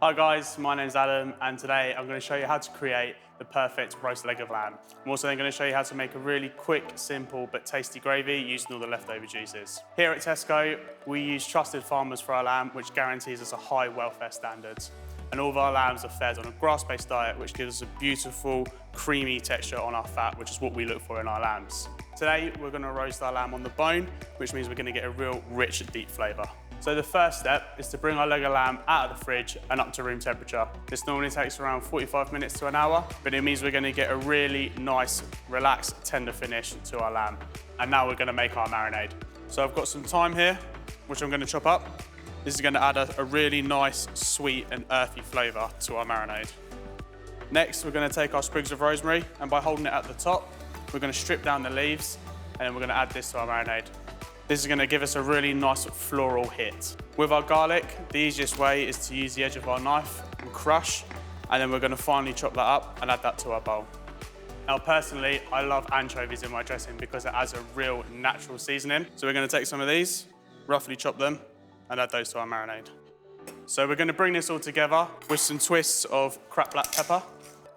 Hi guys, my name's Adam and today I'm going to show you how to create the perfect roast leg of lamb. I'm also going to show you how to make a really quick, simple but tasty gravy using all the leftover juices. Here at Tesco, we use trusted farmers for our lamb, which guarantees us a high welfare standards. And all of our lambs are fed on a grass-based diet, which gives us a beautiful, creamy texture on our fat, which is what we look for in our lambs. Today, we're going to roast our lamb on the bone, which means we're going to get a real rich, deep flavour. So the first step is to bring our leg of lamb out of the fridge and up to room temperature. This normally takes around 45 minutes to an hour, but it means we're going to get a really nice, relaxed, tender finish to our lamb. And now we're going to make our marinade. So I've got some thyme here, which I'm going to chop up. This is going to add a really nice, sweet and earthy flavour to our marinade. Next, we're going to take our sprigs of rosemary, and by holding it at the top, we're going to strip down the leaves, and then we're going to add this to our marinade. This is going to give us a really nice floral hit. With our garlic, the easiest way is to use the edge of our knife and crush, and then we're going to finally chop that up and add that to our bowl. Now personally, I love anchovies in my dressing because it adds a real natural seasoning. So we're going to take some of these, roughly chop them, and add those to our marinade. So we're going to bring this all together with some twists of cracked black pepper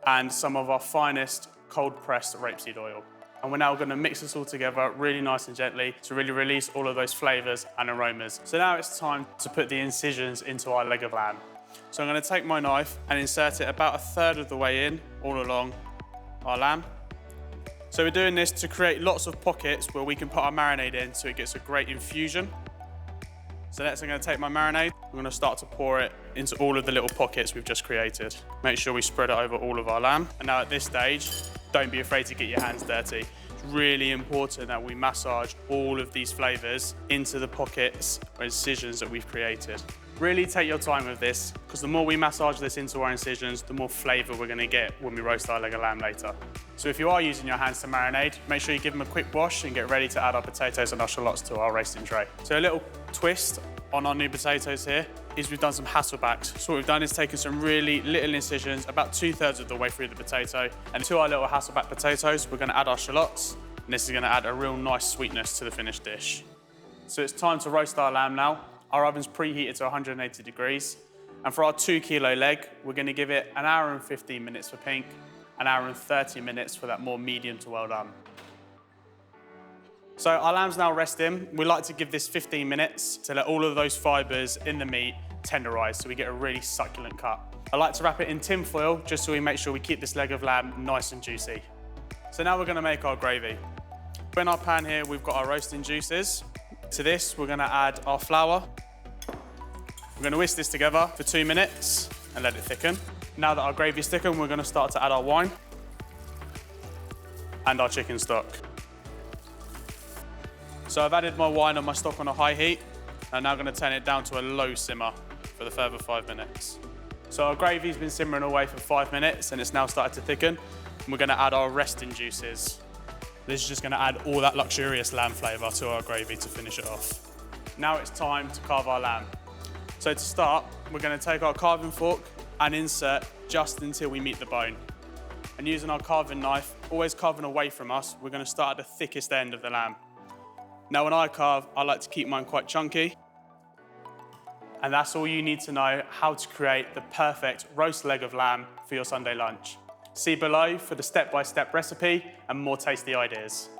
and some of our finest cold pressed rapeseed oil. And we're now going to mix this all together really nice and gently to really release all of those flavours and aromas. So now it's time to put the incisions into our leg of lamb. So I'm going to take my knife and insert it about 1/3 of the way in, all along our lamb. So we're doing this to create lots of pockets where we can put our marinade in so it gets a great infusion. So next I'm going to take my marinade, we're going to start to pour it into all of the little pockets we've just created. Make sure we spread it over all of our lamb. And now at this stage, don't be afraid to get your hands dirty. It's really important that we massage all of these flavours into the pockets or incisions that we've created. Really take your time with this, because the more we massage this into our incisions, the more flavour we're going to get when we roast our leg of lamb later. So if you are using your hands to marinade, make sure you give them a quick wash and get ready to add our potatoes and our shallots to our roasting tray. So a little twist on our new potatoes here is we've done some hasselbacks. So what we've done is taken some really little incisions, about 2/3 of the way through the potato, and to our little hasselback potatoes, we're going to add our shallots, and this is going to add a real nice sweetness to the finished dish. So it's time to roast our lamb now. Our oven's preheated to 180 degrees, and for our 2-kilo leg, we're going to give it 1 hour and 15 minutes for pink, 1 hour and 30 minutes for that more medium to well done. So our lamb's now resting. We like to give this 15 minutes to let all of those fibres in the meat tenderise so we get a really succulent cut. I like to wrap it in tin foil just so we make sure we keep this leg of lamb nice and juicy. So now we're going to make our gravy. In our pan here, we've got our roasting juices. To this, we're going to add our flour. We're going to whisk this together for 2 minutes and let it thicken. Now that our gravy's thickened, we're going to start to add our wine and our chicken stock. So I've added my wine and my stock on a high heat. I'm now going to turn it down to a low simmer for the further 5 minutes. So our gravy's been simmering away for 5 minutes and it's now started to thicken. And we're going to add our resting juices. This is just going to add all that luxurious lamb flavour to our gravy to finish it off. Now it's time to carve our lamb. So to start, we're going to take our carving fork and insert just until we meet the bone. And using our carving knife, always carving away from us, we're going to start at the thickest end of the lamb. Now when I carve, I like to keep mine quite chunky. And that's all you need to know how to create the perfect roast leg of lamb for your Sunday lunch. See below for the step-by-step recipe and more tasty ideas.